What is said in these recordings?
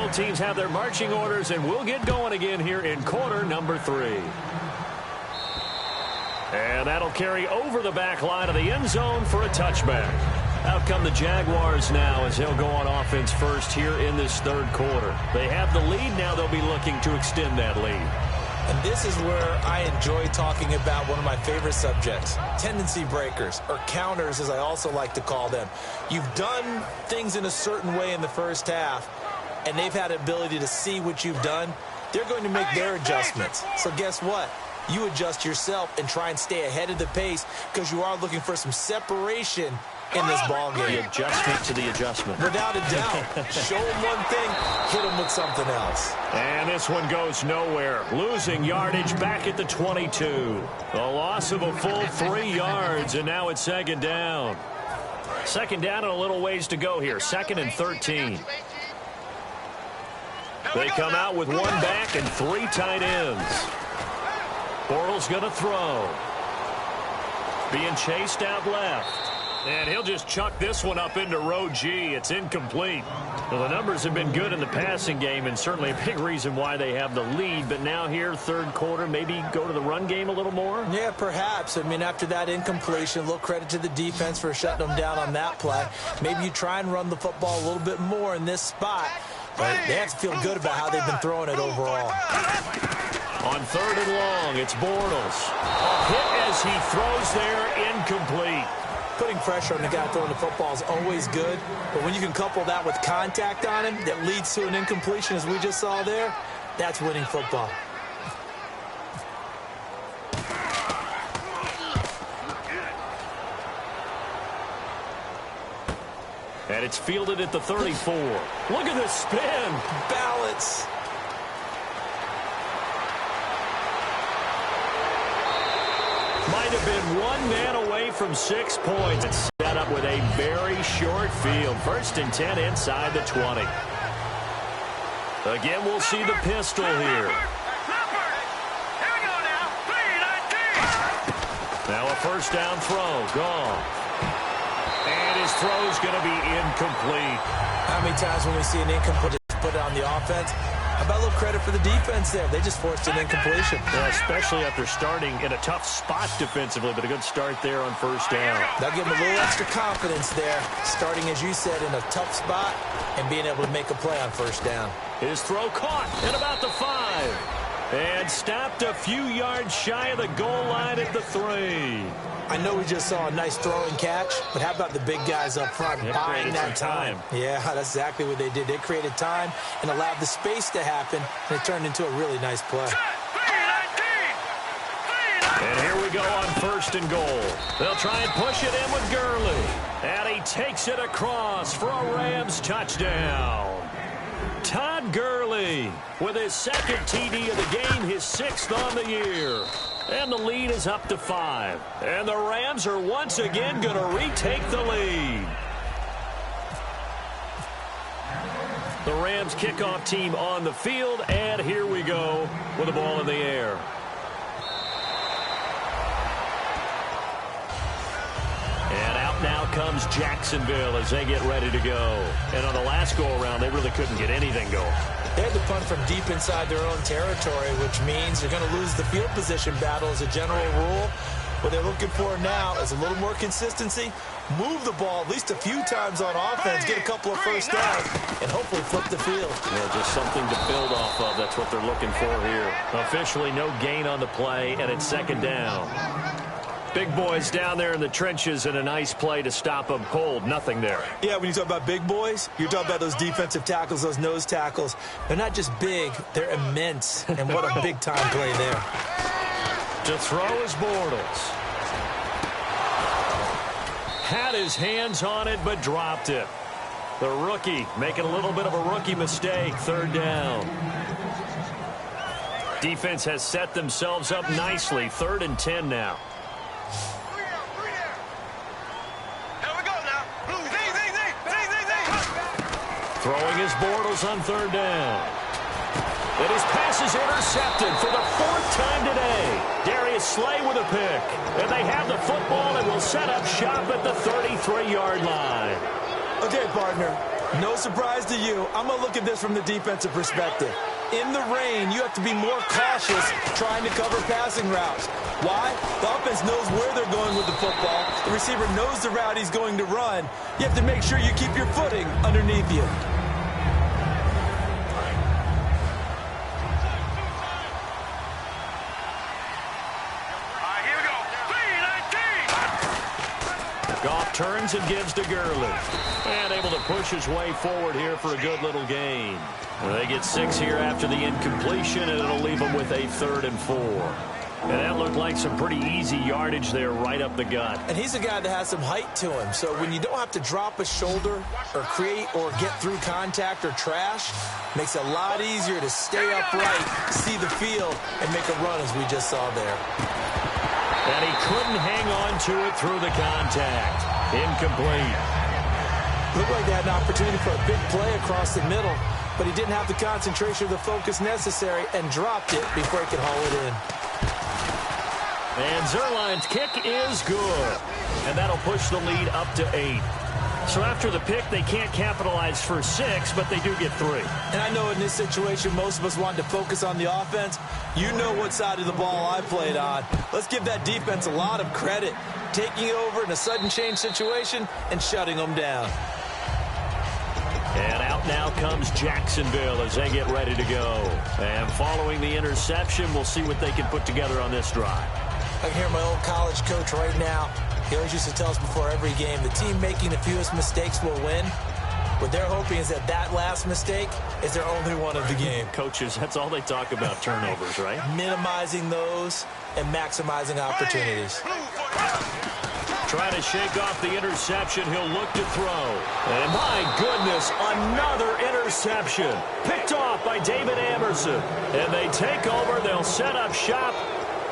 Both teams have their marching orders, and we'll get going again here in quarter number 3. And that'll carry over the back line of the end zone for a touchback. Out come the Jaguars now as they'll go on offense first here in this third quarter. They have the lead. Now they'll be looking to extend that lead. And this is where I enjoy talking about one of my favorite subjects, tendency breakers, or counters as I also like to call them. You've done things in a certain way in the first half, and they've had the ability to see what you've done. They're going to make their adjustments. So guess what? You adjust yourself and try and stay ahead of the pace because you are looking for some separation in this ball game. The adjustment to the adjustment. Without a doubt. Show them one thing, hit them with something else. And this one goes nowhere. Losing yardage back at the 22. A loss of a full 3 yards, and now it's second down. Second down and a little ways to go here. 2nd and 13. They come out with 1 back and 3 tight ends. Bortles going to throw. Being chased out left. And he'll just chuck this one up into row G. It's incomplete. Well, the numbers have been good in the passing game, and certainly a big reason why they have the lead. But now here, third quarter, maybe go to the run game a little more? Yeah, perhaps. I mean, after that incompletion, a little credit to the defense for shutting them down on that play. Maybe you try and run the football a little bit more in this spot. But they have to feel good about how they've been throwing it overall. On 3rd and long, it's Bortles. A hit as he throws there, incomplete. Putting pressure on the guy throwing the football is always good, but when you can couple that with contact on him that leads to an incompletion, as we just saw there, that's winning football. And it's fielded at the 34. Look at this spin. Balance. Might have been 1 man away from 6 points. It's set up with a very short field. 1st and 10 inside the 20. Again, we'll see the pistol here. Now a first down throw. Gone. And his throw's going to be incomplete. How many times when we see an incomplete, put it on the offense? How about a little credit for the defense there? They just forced an incompletion. Yeah, especially after starting in a tough spot defensively, but a good start there on first down. They'll give them a little extra confidence there, starting, as you said, in a tough spot and being able to make a play on first down. His throw caught at about the 5. And stopped a few yards shy of the goal line at the 3. I know we just saw a nice throw and catch, but how about the big guys up front buying that time? Yeah, that's exactly what they did. They created time and allowed the space to happen, and it turned into a really nice play. And here we go on 1st and goal. They'll try and push it in with Gurley. And he takes it across for a Rams touchdown. Todd Gurley with his 2nd TD of the game, his 6th on the year. And the lead is up to 5. And the Rams are once again going to retake the lead. The Rams kickoff team on the field, and here we go with the ball in the air. And out now comes Jacksonville as they get ready to go. And on the last go-around, they really couldn't get anything going. They had to punt from deep inside their own territory, which means they're going to lose the field position battle as a general rule. What they're looking for now is a little more consistency, move the ball at least a few times on offense, get a couple of first downs, and hopefully flip the field. Yeah, just something to build off of. That's what they're looking for here. Officially no gain on the play, and it's 2nd down. Big boys down there in the trenches, and a nice play to stop them cold. Nothing there. Yeah, when you talk about big boys, you're talking about those defensive tackles, those nose tackles. They're not just big, they're immense. And what a big-time play there. To throw is Bortles. Had his hands on it, but dropped it. The rookie making a little bit of a rookie mistake. 3rd down. Defense has set themselves up nicely. 3rd and 10 now. Throwing his Bortles on 3rd down. And his pass is intercepted for the 4th time today. Darius Slay with a pick. And they have the football and will set up shop at the 33-yard line. Okay, partner, No surprise to you. I'm going to look at this from the defensive perspective. In the rain, you have to be more cautious trying to cover passing routes. Why? The offense knows where they're going with the football. The receiver knows the route he's going to run. You have to make sure you keep your footing underneath you. Goff turns and gives to Gurley. And able to push his way forward here for a good little gain. They get 6 here after the incompletion, and it'll leave them with a 3rd and 4. And that looked like some pretty easy yardage there right up the gut. And he's a guy that has some height to him. So when you don't have to drop a shoulder or create or get through contact or trash, makes it a lot easier to stay upright, see the field, and make a run as we just saw there. And he couldn't hang on to it through the contact. Incomplete. Looked like they had an opportunity for a big play across the middle, but he didn't have the concentration or the focus necessary and dropped it before he could haul it in. And Zuerlein's kick is good. And that'll push the lead up to 8. So after the pick, they can't capitalize for 6, but they do get 3. And I know in this situation, most of us wanted to focus on the offense. You know what side of the ball I played on. Let's give that defense a lot of credit, taking over in a sudden change situation and shutting them down. And out now comes Jacksonville as they get ready to go. And following the interception, we'll see what they can put together on this drive. I can hear my old college coach right now. He always used to tell us before every game, the team making the fewest mistakes will win. What they're hoping is that last mistake is their only one of the game. Coaches, that's all they talk about, turnovers, right? Minimizing those and maximizing opportunities. Trying to shake off the interception. He'll look to throw. And my goodness, another interception. Picked off by David Amerson. And they take over. They'll set up shop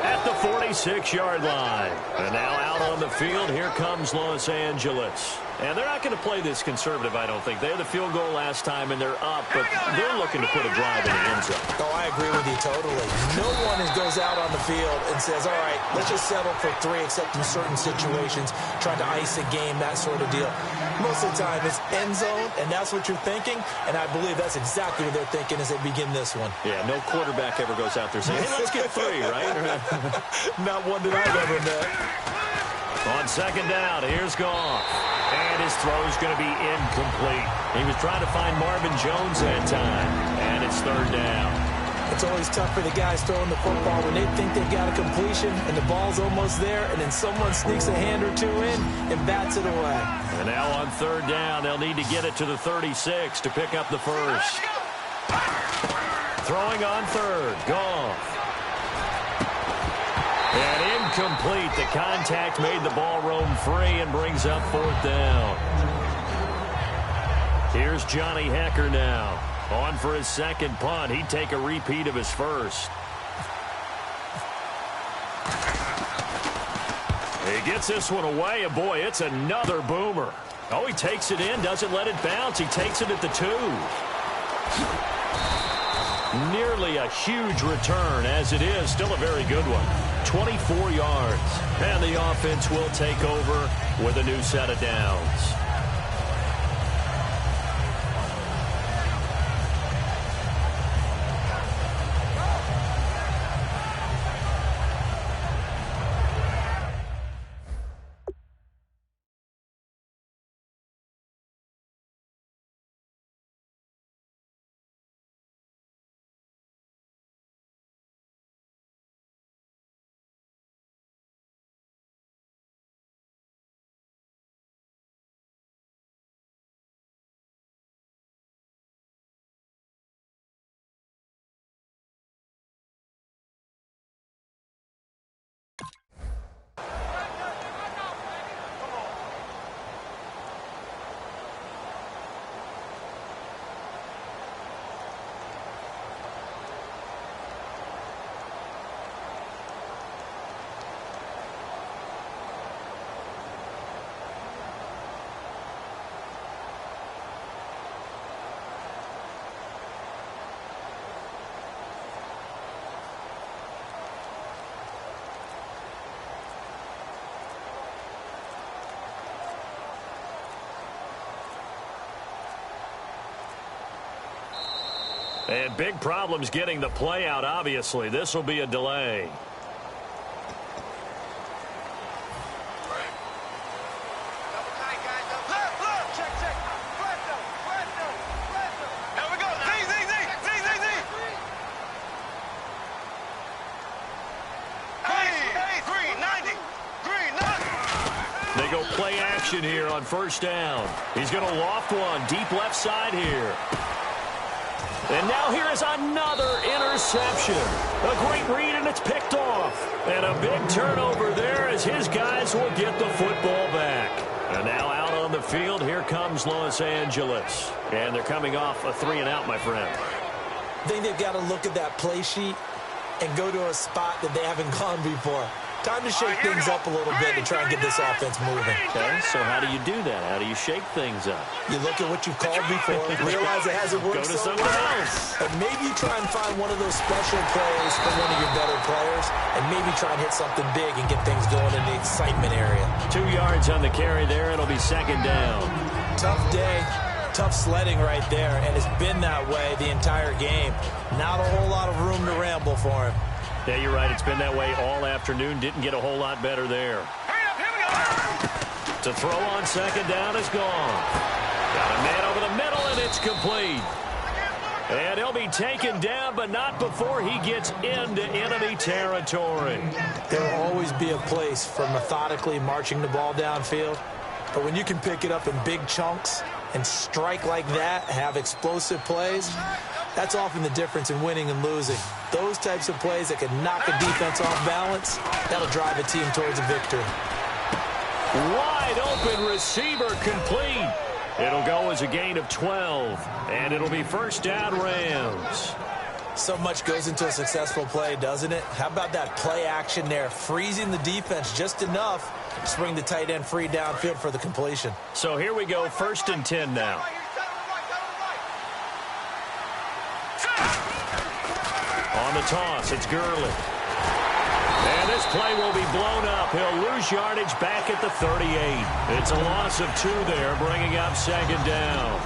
at the 46-yard line. And now out on the field, here comes Los Angeles. And they're not going to play this conservative, I don't think. They had the field goal last time, and they're up, but they're looking to put a drive in the end zone. Oh, I agree with you totally. No one goes out on the field and says, all right, let's just settle for 3, except in certain situations, trying to ice a game, that sort of deal. Most of the time, it's end zone, and that's what you're thinking, and I believe that's exactly what they're thinking as they begin this one. Yeah, no quarterback ever goes out there saying, hey, let's get 3, right? Not one that I've ever met. On second down, here's Goff. And his throw's going to be incomplete. He was trying to find Marvin Jones that time. And it's 3rd down. It's always tough for the guys throwing the football when they think they've got a completion and the ball's almost there, and then someone sneaks a hand or two in and bats it away. And now on 3rd down, they'll need to get it to the 36 to pick up the first. Throwing on 3rd, Goff. And incomplete. The contact made the ball roam free and brings up 4th down. Here's Johnny Hecker now. On for his second punt. He'd take a repeat of his first. He gets this one away, and boy, it's another boomer. Oh, he takes it in, doesn't let it bounce. He takes it at the 2. Nearly a huge return, as it is still a very good one. 24 yards. And the offense will take over with a new set of downs. And big problems getting the play out, obviously. This will be a delay. They go play action here on first down. He's going to loft one deep left side here. And now here is another interception. A great read, and it's picked off. And a big turnover there as his guys will get the football back. And now out on the field, here comes Los Angeles. And they're coming off a 3-and-out, my friend. I think they've got to look at that play sheet and go to a spot that they haven't gone before. Time to shake things up a little bit to try and get this offense moving. Okay, so how do you do that? How do you shake things up? You look at what you've called before, realize it hasn't worked Go to so something well. else. And maybe try and find one of those special plays from one of your better players, and maybe try and hit something big and get things going in the excitement area. 2 yards on the carry there. It'll be second down. Tough day. Tough sledding right there, and it's been that way the entire game. Not a whole lot of room to ramble for him. Yeah, you're right. It's been that way all afternoon. Didn't get a whole lot better there. To throw on second down is gone. Got a man over the middle, and it's complete. And he'll be taken down, but not before he gets into enemy territory. There will always be a place for methodically marching the ball downfield. But when you can pick it up in big chunks and strike like that, have explosive plays, that's often the difference in winning and losing. Those types of plays that can knock a defense off balance, that'll drive a team towards a victory. Wide open receiver complete. It'll go as a gain of 12, and it'll be first down Rams. So much goes into a successful play, doesn't it? How about that play action there, freezing the defense just enough to bring the tight end free downfield for the completion. So here we go, first and 10 now. On the toss, it's Gurley. And this play will be blown up. He'll lose yardage back at the 38. It's a loss of 2 there, bringing up second down.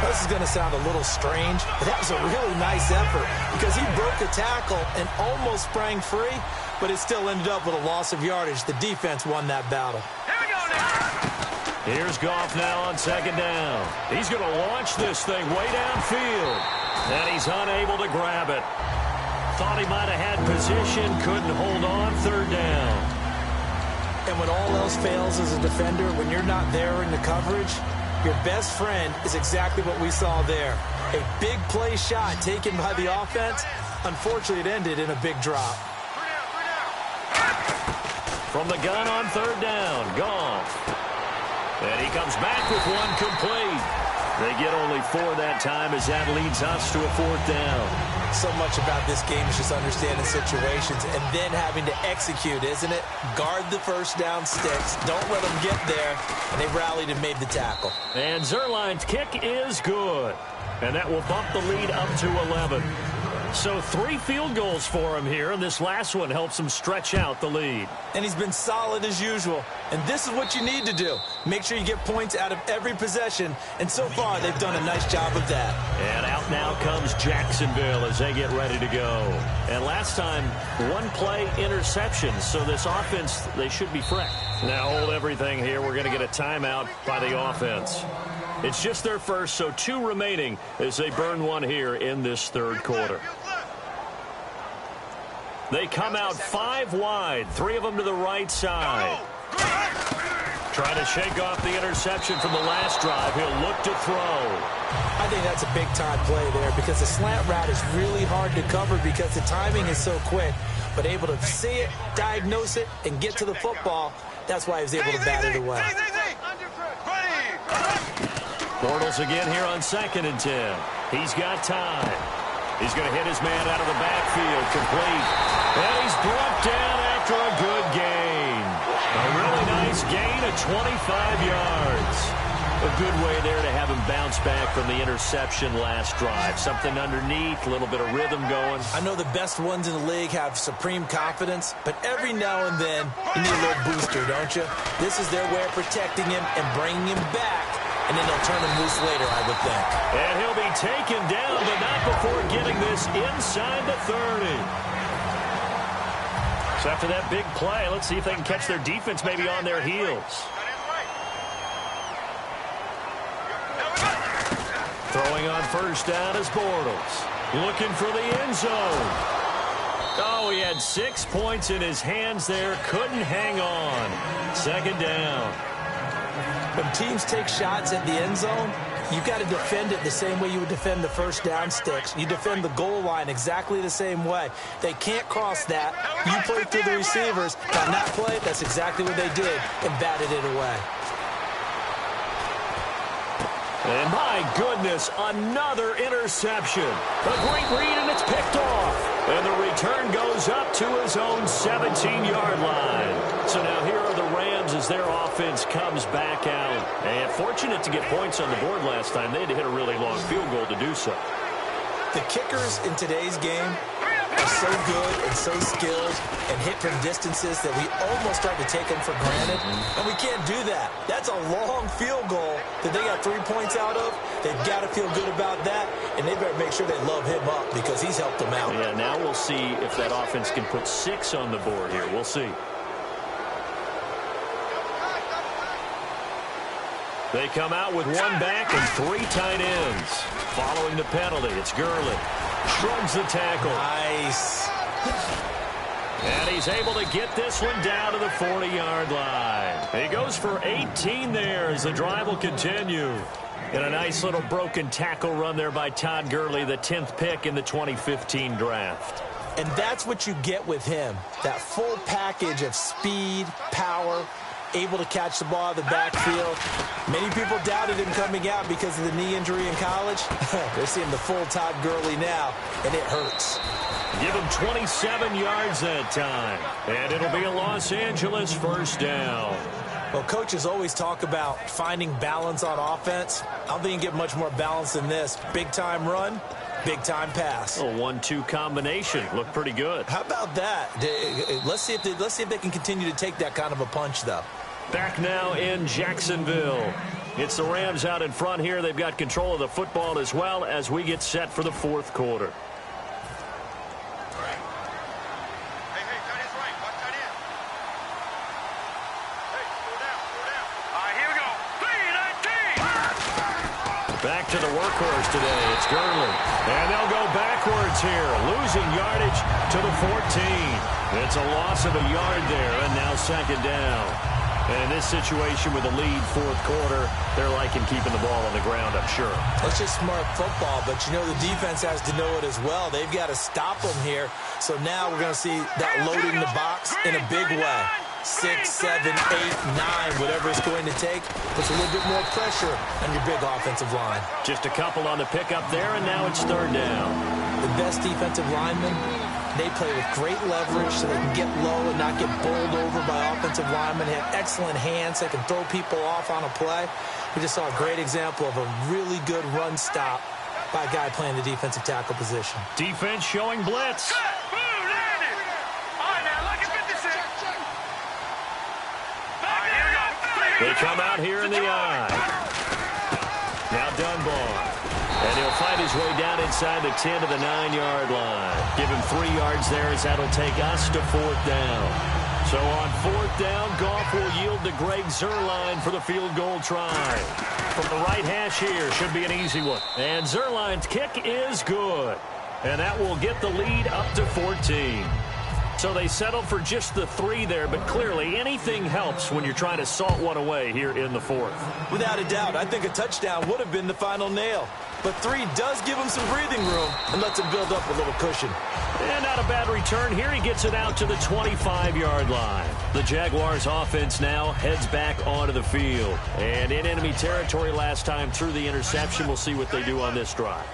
This is going to sound a little strange, but that was a really nice effort because he broke a tackle and almost sprang free, but it still ended up with a loss of yardage. The defense won that battle. Here we go now. Here's Goff now on second down. He's going to launch this thing way downfield, and he's unable to grab it. Thought he might have had position, couldn't hold on, third down. And when all else fails as a defender, when you're not there in the coverage, your best friend is exactly what we saw there. A big play shot taken by the offense. Unfortunately, it ended in a big drop. From the gun on third down, Goff. And he comes back with one complete. They get only 4 that time as that leads us to a fourth down. So much about this game is just understanding situations and then having to execute, isn't it? Guard the first down sticks. Don't let them get there. And they rallied and made the tackle. And Zerline's kick is good. And that will bump the lead up to 11. So 3 field goals for him here, and this last one helps him stretch out the lead. And he's been solid as usual. And this is what you need to do. Make sure you get points out of every possession. And so far, they've done a nice job of that. And out now comes Jacksonville as they get ready to go. And last time, 1 play interception. So this offense, they should be fresh. Now hold everything here. We're going to get a timeout by the offense. It's just their first, so 2 remaining as they burn 1 here in this third quarter. They come out 5 wide, 3 of them to the right side. Trying to shake off the interception from the last drive. He'll look to throw. I think that's a big-time play there because the slant route is really hard to cover because the timing is so quick. But able to see it, diagnose it, and get to the football, that's why he was able to bat it away. Bortles again here on second and 10. He's got time. He's going to hit his man out of the backfield, complete. And he's brought down after a good gain. A really nice gain of 25 yards. A good way there to have him bounce back from the interception last drive. Something underneath, a little bit of rhythm going. I know the best ones in the league have supreme confidence, but every now and then you need a little booster, don't you? This is their way of protecting him and bringing him back and then they'll turn him loose later, I would think. And he'll be taken down, but not before getting this inside the 30. So after that big play, let's see if they can catch their defense maybe on their heels. Throwing on first down is Bortles. Looking for the end zone. Oh, he had 6 points in his hands there. Couldn't hang on. Second down. When teams take shots at the end zone, you've got to defend it the same way you would defend the first down sticks. You defend the goal line exactly the same way. They can't cross that. You play through the receivers. On that play, that's exactly what they did and batted it away. And my goodness, another interception. A great read, and it's picked off. And the return goes up to his own 17-yard line. So now here are the Rams as their offense comes back out. And fortunate to get points on the board last time. They had to hit a really long field goal to do so. The kickers in today's game are so good and so skilled and hit from distances that we almost start to take them for granted. And we can't do that. That's a long field goal that they got 3 points out of. They've got to feel good about that, and they better make sure they love him up because he's helped them out. Yeah, now we'll see if that offense can put 6 on the board here. We'll see. They come out with 1 back and 3 tight ends. Following the penalty, it's Gurley. Shrugs the tackle. Nice. And he's able to get this one down to the 40-yard line. He goes for 18 there as the drive will continue. And a nice little broken tackle run there by Todd Gurley, the 10th pick in the 2015 draft. And that's what you get with him, that full package of speed, power, able to catch the ball out of the backfield. Many people doubted him coming out because of the knee injury in college. They're seeing the full Todd Gurley now, and it hurts. Give him 27 yards that time. And it'll be a Los Angeles first down. Well, coaches always talk about finding balance on offense. I don't think you can get much more balance than this. Big-time run, big-time pass. A 1-2 combination. Looked pretty good. How about that? Let's see if they can continue to take that kind of a punch, though. Back now in Jacksonville. It's the Rams out in front here. They've got control of the football as well as we get set for the fourth quarter. Back to the workhorse today. It's Gurley. And they'll go backwards here, losing yardage to the 14. It's a loss of a yard there, and now second down. And in this situation with a lead fourth quarter, they're liking keeping the ball on the ground, I'm sure. It's just smart football, but you know the defense has to know it as well. They've got to stop them here. So now we're going to see that loading the box in a big way. 6, 7, 8, 9, whatever it's going to take, puts a little bit more pressure on your big offensive line. Just a couple on the pickup there, and now it's third down. The best defensive linemen, they play with great leverage so they can get low and not get bowled over by offensive linemen. They have excellent hands. They can throw people off on a play. We just saw a great example of a really good run stop by a guy playing the defensive tackle position. Defense showing blitz. They come out here in the eye. Now Dunbar. And he'll find his way down inside the 10 to the 9-yard line. Give him 3 yards there as that'll take us to fourth down. So on fourth down, Goff will yield to Greg Zuerlein for the field goal try. From the right hash here, should be an easy one. And Zuerlein's kick is good. And that will get the lead up to 14. So they settled for just the 3 there, but clearly anything helps when you're trying to salt one away here in the fourth. Without a doubt, I think a touchdown would have been the final nail. But 3 does give him some breathing room and lets him build up a little cushion. And not a bad return here. He gets it out to the 25-yard line. The Jaguars offense now heads back onto the field. And in enemy territory last time through the interception, we'll see what they do on this drive.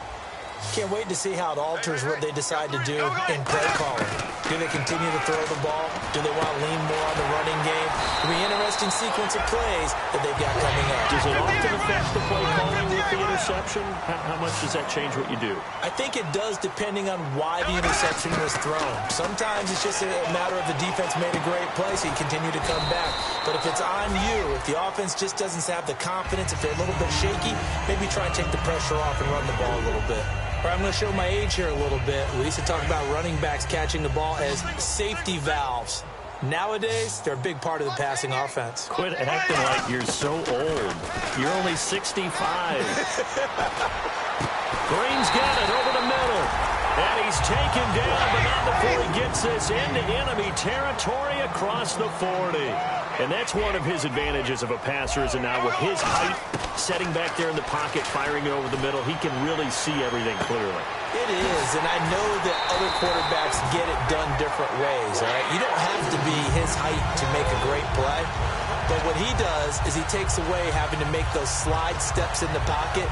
Can't wait to see how it alters what they decide to do in play calling. Do they continue to throw the ball? Do they want to lean more on the running game? It'll be an interesting sequence of plays that they've got coming up. Does it often affect the play calling with the interception? How much does that change what you do? I think it does depending on why the interception was thrown. Sometimes it's just a matter of the defense made a great play, so you continue to come back. But if it's on you, if the offense just doesn't have the confidence, if they're a little bit shaky, maybe try and take the pressure off and run the ball a little bit. All right, I'm going to show my age here a little bit. We used to talk about running backs catching the ball as safety valves. Nowadays, they're a big part of the passing offense. Quit acting like you're so old. You're only 65. Green's got it over the middle. And he's taken down, but not before he gets this into enemy territory across the 40. And that's one of his advantages of a passer, is now with his height, setting back there in the pocket, firing it over the middle, he can really see everything clearly. It is, and I know that other quarterbacks get it done different ways, all right? You don't have to be his height to make a great play, but what he does is he takes away having to make those slide steps in the pocket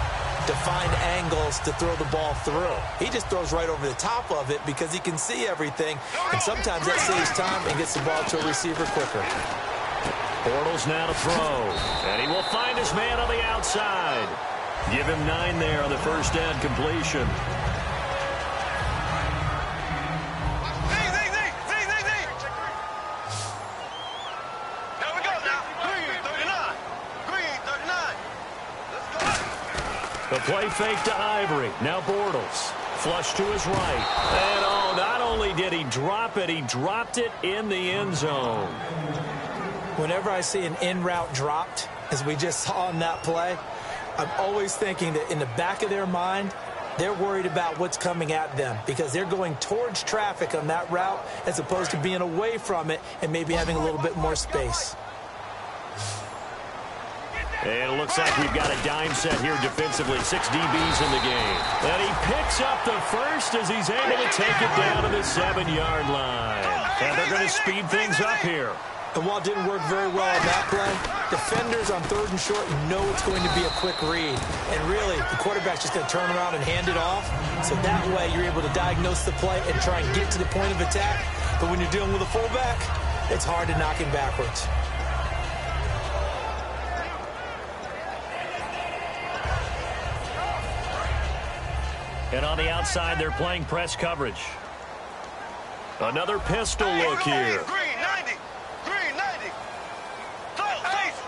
to find angles to throw the ball through. He just throws right over the top of it because he can see everything, and sometimes that saves time and gets the ball to a receiver quicker. Bortles now to throw, and he will find his man on the outside. Give him 9 there on the first down completion. There we go now. Green 39. Green 39. Let's go. The play fake to Ivory. Now Bortles. Flush to his right. And oh, not only did he drop it, he dropped it in the end zone. Whenever I see an in route dropped, as we just saw in that play, I'm always thinking that in the back of their mind, they're worried about what's coming at them because they're going towards traffic on that route as opposed to being away from it and maybe having a little bit more space. And it looks like we've got a dime set here defensively. 6 DBs in the game. And he picks up the first as he's able to take it down to the 7-yard line. And they're going to speed things up here. And while it didn't work very well on that play, defenders on 3rd and short know it's going to be a quick read. And really, the quarterback's just going to turn around and hand it off. So that way, you're able to diagnose the play and try and get to the point of attack. But when you're dealing with a fullback, it's hard to knock him backwards. And on the outside, they're playing press coverage. Another pistol look here. Green 90. Green 90. Close. Ace.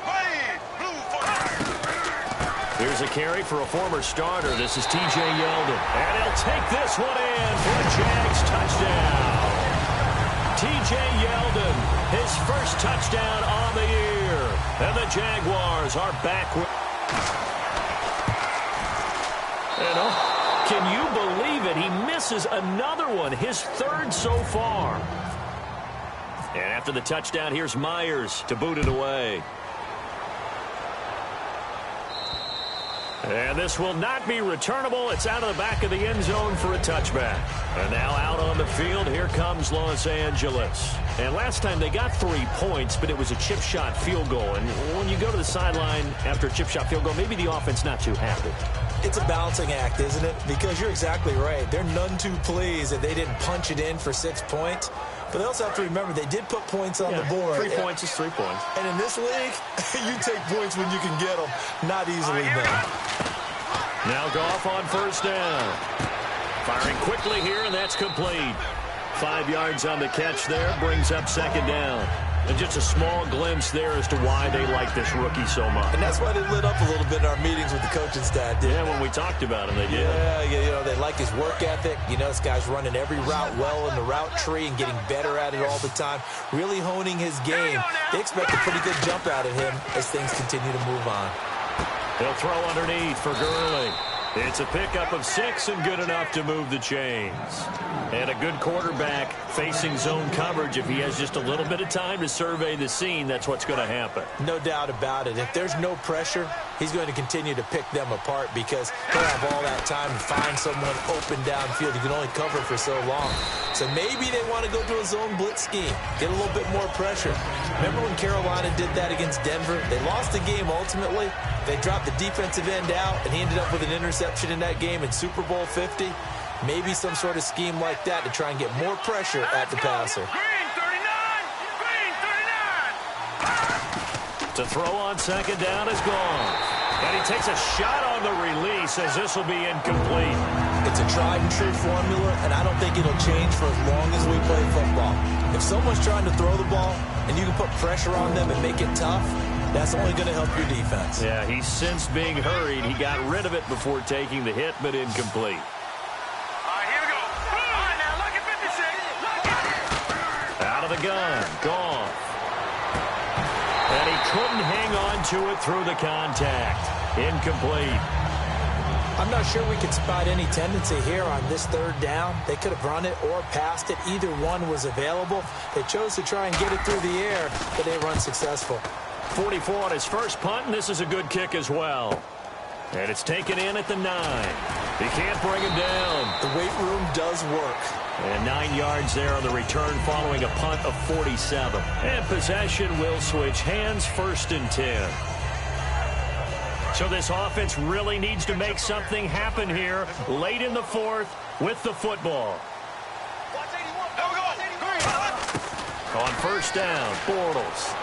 Green. Blue 40. Here's a carry for a former starter. This is T.J. Yeldon. And he'll take this one in for a Jags touchdown. T.J. Yeldon, his first touchdown on the year. And the Jaguars are back with... Can you believe it? He misses another one, his 3rd so far. And after the touchdown, here's Myers to boot it away. And this will not be returnable. It's out of the back of the end zone for a touchback. And now out on the field, here comes Los Angeles. And last time they got 3 points, but it was a chip shot field goal. And when you go to the sideline after a chip shot field goal, maybe the offense not too happy. It's a balancing act, isn't it? Because you're exactly right. They're none too pleased that they didn't punch it in for 6 points. But they also have to remember they did put points on the board. 3 points is 3 points. And in this league, you take points when you can get them. Not easily done. Now Goff on first down. Firing quickly here, and that's complete. 5 yards on the catch there, brings up 2nd down. And just a small glimpse there as to why they like this rookie so much. And that's why they lit up a little bit in our meetings with the coaching staff. Yeah, when we talked about him, they did. Yeah, they like his work ethic. You know, this guy's running every route well in the route tree and getting better at it all the time, really honing his game. They expect a pretty good jump out of him as things continue to move on. He'll throw underneath for Gurley. It's a pickup of 6 and good enough to move the chains. And a good quarterback facing zone coverage. If he has just a little bit of time to survey the scene, that's what's going to happen. No doubt about it. If there's no pressure, he's going to continue to pick them apart because he'll have all that time to find someone open downfield. He can only cover for so long. So maybe they want to go to a zone blitz scheme, get a little bit more pressure. Remember when Carolina did that against Denver? They lost the game ultimately, They dropped the defensive end out, and he ended up with an interception in that game in Super Bowl 50. Maybe some sort of scheme like that to try and get more pressure at the passer. Green 39. To throw on second down is gone. And he takes a shot on the release as this will be incomplete. It's a tried and true formula, and I don't think it'll change for as long as we play football. If someone's trying to throw the ball and you can put pressure on them and make it tough, that's only going to help your defense. Yeah, he sensed being hurried. He got rid of it before taking the hit, but incomplete. All right, here we go. All right, now, look at 56. Out of the gun. Gone. And he couldn't hang on to it through the contact. Incomplete. I'm not sure we could spot any tendency here on this third down. They could have run it or passed it. Either one was available. They chose to try and get it through the air, but they were unsuccessful. 44 on his first punt, and this is a good kick as well. And it's taken in at the 9. He can't bring him down. The weight room does work. And 9 yards there on the return following a punt of 47. And possession will switch hands, 1st and 10. So this offense really needs to make something happen here late in the 4th with the football. On first down, Bortles.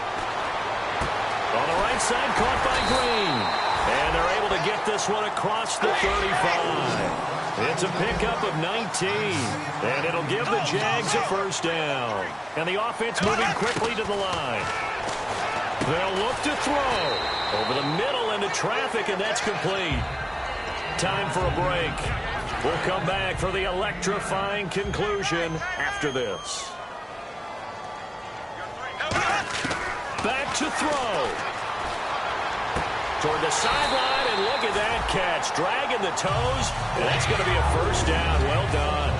On the right side, caught by Green. And they're able to get this one across the 35. It's a pickup of 19. And it'll give the Jags a first down. And the offense moving quickly to the line. They'll look to throw. Over the middle into traffic, and that's complete. Time for a break. We'll come back for the electrifying conclusion after this. Back to throw. Toward the sideline, and look at that catch. Dragging the toes, and that's going to be a first down. Well done.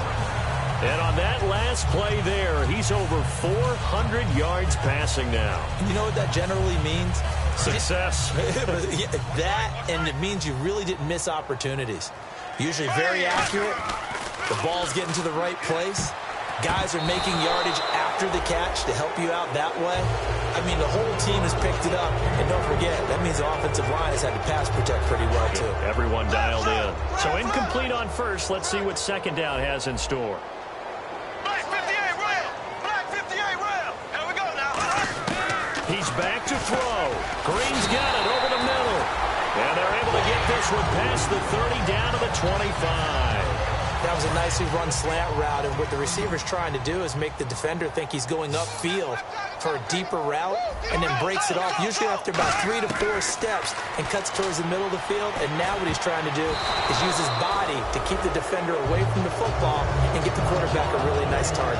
And on that last play there, he's over 400 yards passing now. You know what that generally means? Success. That, and it means you really didn't miss opportunities. Usually very accurate. The ball's getting to the right place. Guys are making yardage after the catch to help you out that way. I mean, the whole team has picked it up. And don't forget, that means the offensive line has had to pass protect pretty well, too. Everyone dialed in. So incomplete on first. Let's see what second down has in store. Black 58 rail. Black 58 rail. Here we go now. He's back to throw. Green's got it over the middle. And they're able to get this one past the 30 down to the 25. That was a nicely run slant route, and what the receiver's trying to do is make the defender think he's going upfield for a deeper route, and then breaks it off, usually after about 3 to 4 steps, and cuts towards the middle of the field. And now what he's trying to do is use his body to keep the defender away from the football and get the quarterback a really nice target.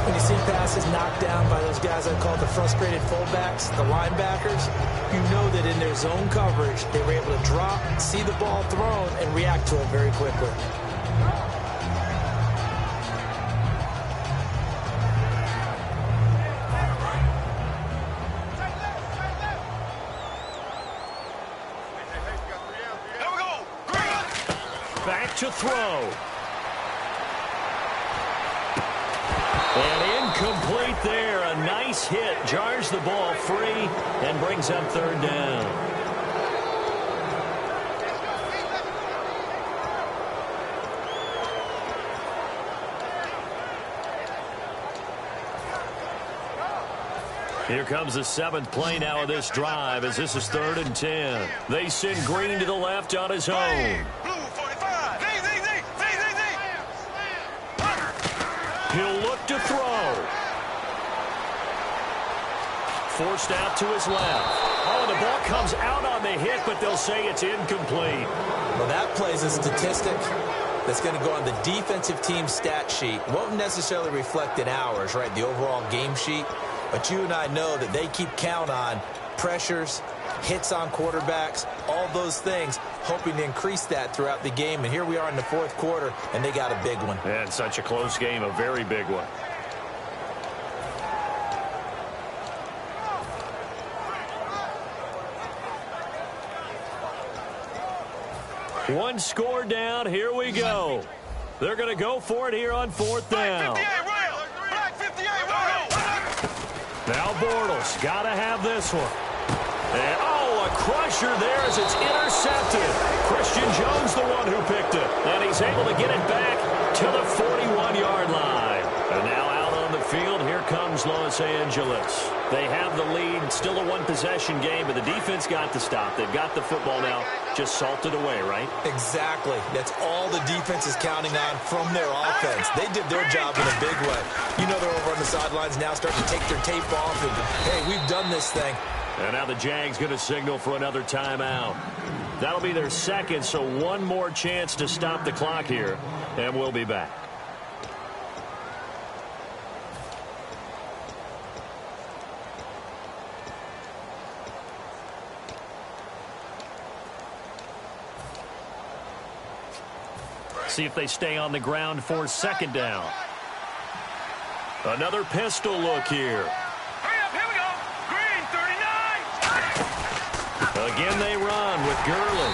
When you see passes knocked down by those guys I call the frustrated fullbacks, the linebackers, you know that in their zone coverage, they were able to drop, see the ball thrown, and react to it very quickly. Back to throw. And incomplete there. A nice hit. Jars the ball free and brings up third down. Here comes the 7th play now of this drive as this is 3rd and 10. They send Green to the left on his own. He'll look to throw. Forced out to his left. Oh, the ball comes out on the hit, but they'll say it's incomplete. Well, that play's a statistic that's going to go on the defensive team stat sheet. Won't necessarily reflect in ours, right, the overall game sheet. But you and I know that they keep count on pressures, hits on quarterbacks, all those things, hoping to increase that throughout the game. And here we are in the 4th quarter, and they got a big one. And such a close game, a very big one. One score down. Here we go. They're going to go for it here on 4th down. Now Bortles got to have this one. And, oh, a crusher there as it's intercepted. Christian Jones, the one who picked it. And he's able to get it back to the 41-yard line. And now out on the field, here comes Los Angeles. They have the lead, still a one-possession game, but the defense got the stop. They've got the football now, just salted away, right? Exactly. That's all the defense is counting on from their offense. They did their job in a big way. You know they're over on the sidelines now starting to take their tape off and, hey, we've done this thing. And now the Jags going to signal for another timeout. That'll be their second, so one more chance to stop the clock here, and we'll be back. See if they stay on the ground for second down. Another pistol look here. Hurry up, here we go. Green, 39. Again they run with Gurley.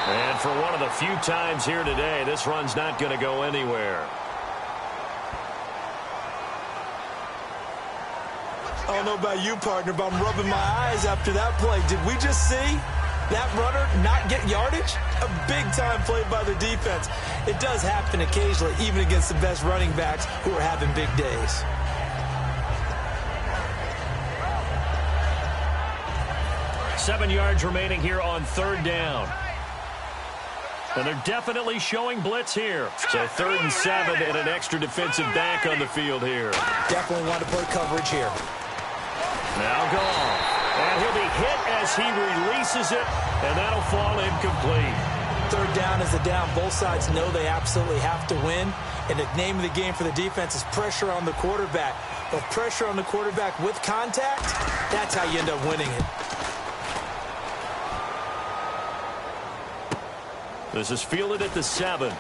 And for one of the few times here today, this run's not going to go anywhere. I don't know about you, partner, but I'm rubbing my eyes after that play. Did we just see that runner not get yardage? A big-time play by the defense. It does happen occasionally, even against the best running backs who are having big days. Seven yards remaining here on third down. And they're definitely showing blitz here. So 3rd and 7 and an extra defensive back on the field here. Definitely want to play coverage here. Now gone. And he'll be hit as he releases it, and that'll fall incomplete. 3rd down is the down. Both sides know they absolutely have to win. And the name of the game for the defense is pressure on the quarterback. But pressure on the quarterback with contact, that's how you end up winning it. This is fielded at the 7. An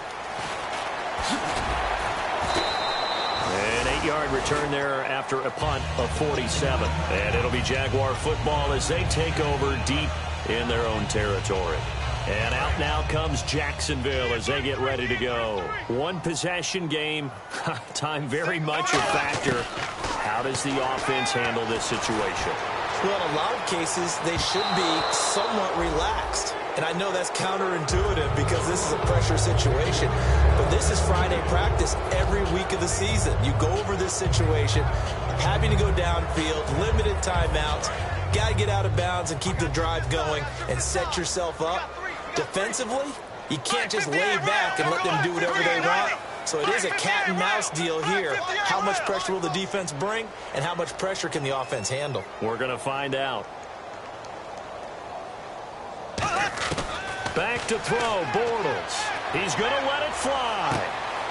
8-yard return there after a punt of 47. And it'll be Jaguar football as they take over deep in their own territory. And out now comes Jacksonville as they get ready to go. One possession game. Time very much a factor. How does the offense handle this situation? Well, in a lot of cases, they should be somewhat relaxed. And I know that's counterintuitive because this is a pressure situation. But this is Friday practice every week of the season. You go over this situation, having to go downfield, limited timeouts, got to get out of bounds and keep the drive going and set yourself up. Defensively, you can't just lay back and let them do whatever they want. So it is a cat and mouse deal here. How much pressure will the defense bring, and how much pressure can the offense handle? We're going to find out. Back to throw, Bortles. He's going to let it fly.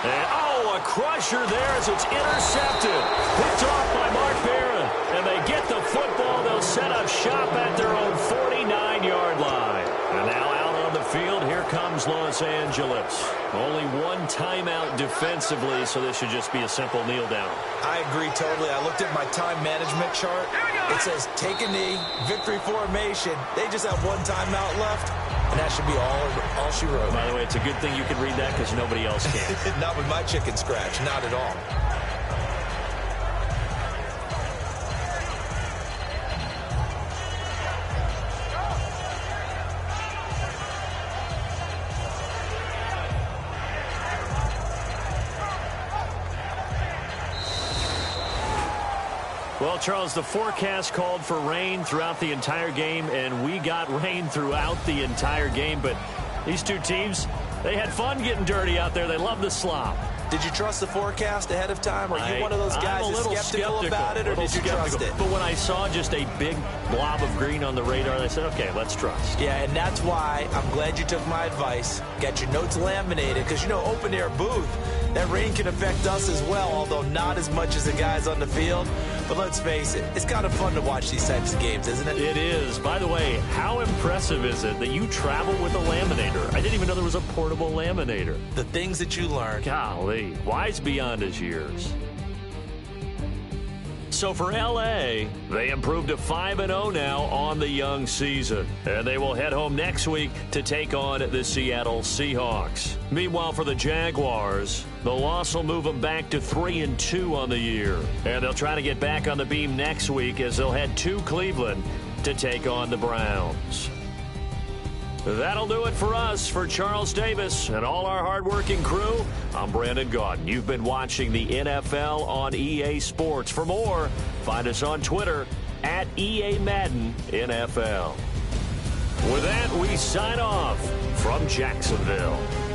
And, a crusher there as it's intercepted. Picked off by Mark Barron. And they get the football. They'll set up shop at their own 49-yard line. And now out on the field, here comes Los Angeles. Only one timeout defensively, so this should just be a simple kneel down. I agree totally. I looked at my time management chart. It says take a knee, victory formation. They just have one timeout left, and that should be all she wrote. By the way, it's a good thing you can read that because nobody else can. Not with my chicken scratch. Not at all. Well, Charles, the forecast called for rain throughout the entire game, and we got rain throughout the entire game. But these two teams, they had fun getting dirty out there. They love the slop. Did you trust the forecast ahead of time? Are you one of those guys that's skeptical about it, or did you trust it? But when I saw just a big blob of green on the radar, I said, okay, let's trust. Yeah, and that's why I'm glad you took my advice. Got your notes laminated, because, you know, open-air booth, that rain can affect us as well, although not as much as the guys on the field. But let's face it, it's kind of fun to watch these types of games, isn't it? It is. By the way, how impressive is it that you travel with a laminator? I didn't even know there was a portable laminator. The things that you learn. Golly, wise beyond his years. So for L.A., they improved to 5-0 now on the young season. And they will head home next week to take on the Seattle Seahawks. Meanwhile, for the Jaguars, the loss will move them back to 3-2 on the year. And they'll try to get back on the beam next week as they'll head to Cleveland to take on the Browns. That'll do it for us. For Charles Davis and all our hardworking crew, I'm Brandon Gaudin. You've been watching the NFL on EA Sports. For more, find us on Twitter at EA Madden NFL. With that, we sign off from Jacksonville.